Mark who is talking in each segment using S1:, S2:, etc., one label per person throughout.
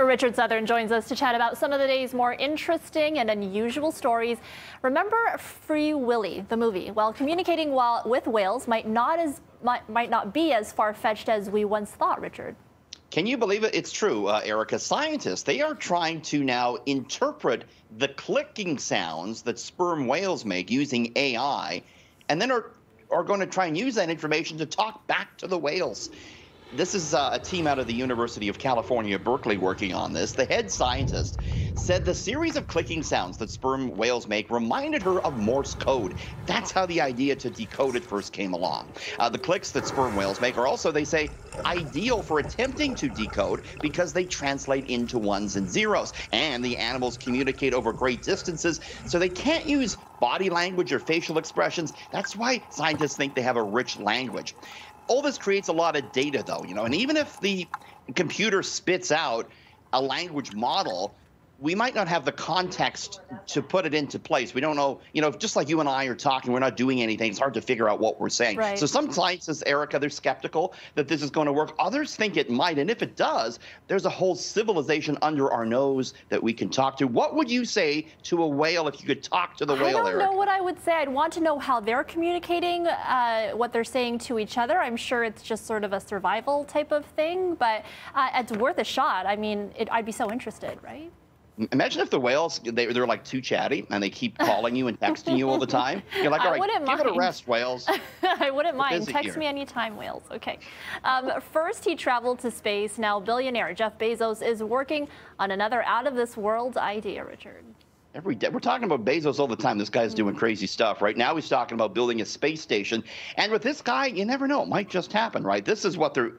S1: Richard Southern joins us to chat about some of the day's more interesting and unusual stories. Remember Free Willy, the movie? Well, communicating with whales might not be as far-fetched as we once thought, Richard.
S2: Can you believe it? It's true, Erica. Scientists, they are trying to now interpret the clicking sounds that sperm whales make using AI, and then are going to try and use that information to talk back to the whales. This is a team out of the University of California, Berkeley, working on this. The head scientist said the series of clicking sounds that sperm whales make reminded her of Morse code. That's how the idea to decode it first came along. The clicks that sperm whales make are also, they say, ideal for attempting to decode because they translate into ones and zeros. And the animals communicate over great distances, so they can't use body language or facial expressions. That's why scientists think they have a rich language. All this creates a lot of data, though, and even if the computer spits out a language model, we might not have the context to put it into place. We don't know, just like you and I are talking, we're not doing anything. It's hard to figure out what we're saying.
S1: Right.
S2: So some scientists, Erica, they're skeptical that this is going to work. Others think it might. And if it does, there's a whole civilization under our nose that we can talk to. What would you say to a whale if you could talk to the whale, Erica?
S1: I don't know what I would say. I'd want to know how they're communicating, what they're saying to each other. I'm sure it's just sort of a survival type of thing, but it's worth a shot. I mean, I'd be so interested, right?
S2: Imagine if the whales, they're like too chatty and they keep calling you and texting you all the time. You're like, all right, give it a rest, whales.
S1: I wouldn't mind. Text
S2: here.
S1: me anytime, whales. Okay. First, he traveled to space. Now, billionaire Jeff Bezos is working on another out-of-this-world idea, Richard.
S2: Every day. We're talking about Bezos all the time. This guy's doing crazy stuff. Right now he's talking about building a space station. And with this guy, you never know. It might just happen, right? This is what they're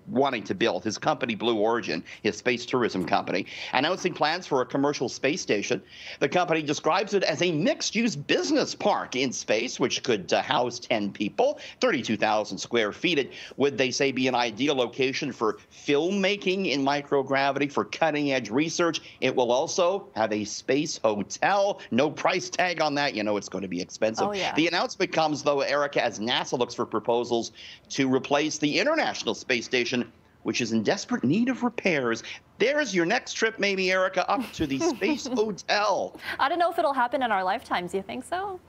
S2: wanting to build. His company, Blue Origin, his space tourism company, announcing plans for a commercial space station. The company describes it as a mixed-use business park in space, which could house 10 people, 32,000 square feet. It would, they say, be an ideal location for filmmaking in microgravity, for cutting-edge research. It will also have a space hotel. No price tag on that. It's going to be expensive.
S1: Oh, yeah.
S2: The announcement comes, though, Erica, as NASA looks for proposals to replace the International Space Station, which is in desperate need of repairs. There's your next trip, maybe, Erica, up to the Space Hotel.
S1: I don't know if it'll happen in our lifetimes. You think so?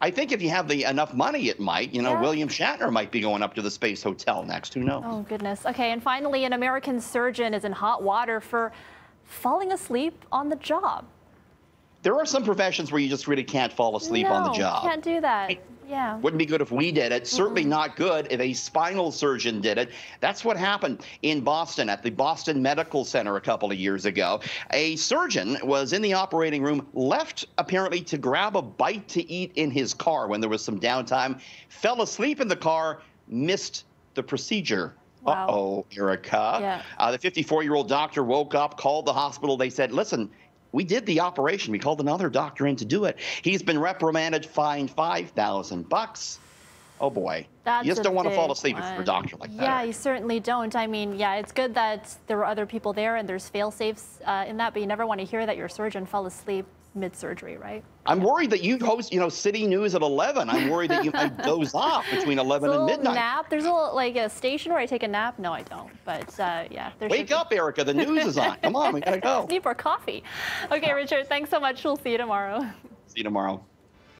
S2: I think if you have enough money, it might.
S1: Yeah.
S2: William Shatner might be going up to the Space Hotel next. Who knows?
S1: Oh, goodness. Okay, and finally, an American surgeon is in hot water for falling asleep on the job.
S2: There are some professions where you just really can't fall asleep on the job.
S1: No, can't do that. Yeah.
S2: Wouldn't be good if we did it. Certainly not good if a spinal surgeon did it. That's what happened in Boston at the Boston Medical Center a couple of years ago. A surgeon was in the operating room, left apparently to grab a bite to eat in his car when there was some downtime, fell asleep in the car, missed the procedure.
S1: Wow.
S2: Uh-oh, Erica.
S1: Yeah.
S2: The 54-year-old doctor woke up, called the hospital. They said, listen, we did the operation. We called another doctor in to do it. He's been reprimanded, fined $5,000. Oh, boy.
S1: That's
S2: you just don't want to fall
S1: big
S2: asleep if you're a doctor like that.
S1: Yeah, you certainly don't. I mean, yeah, it's good that there were other people there and there's fail-safes in that, but you never want to hear that your surgeon fell asleep mid-surgery, right?
S2: I'm worried that you host, CityNews at 11. I'm worried that you might doze off between 11 and midnight.
S1: Nap. There's a station where I take a nap. No, I don't. But yeah.
S2: Wake up, Erica. The news is on. Come on, we gotta go.
S1: Need more coffee. Okay, Richard, thanks so much. We'll see you tomorrow.
S2: See you tomorrow.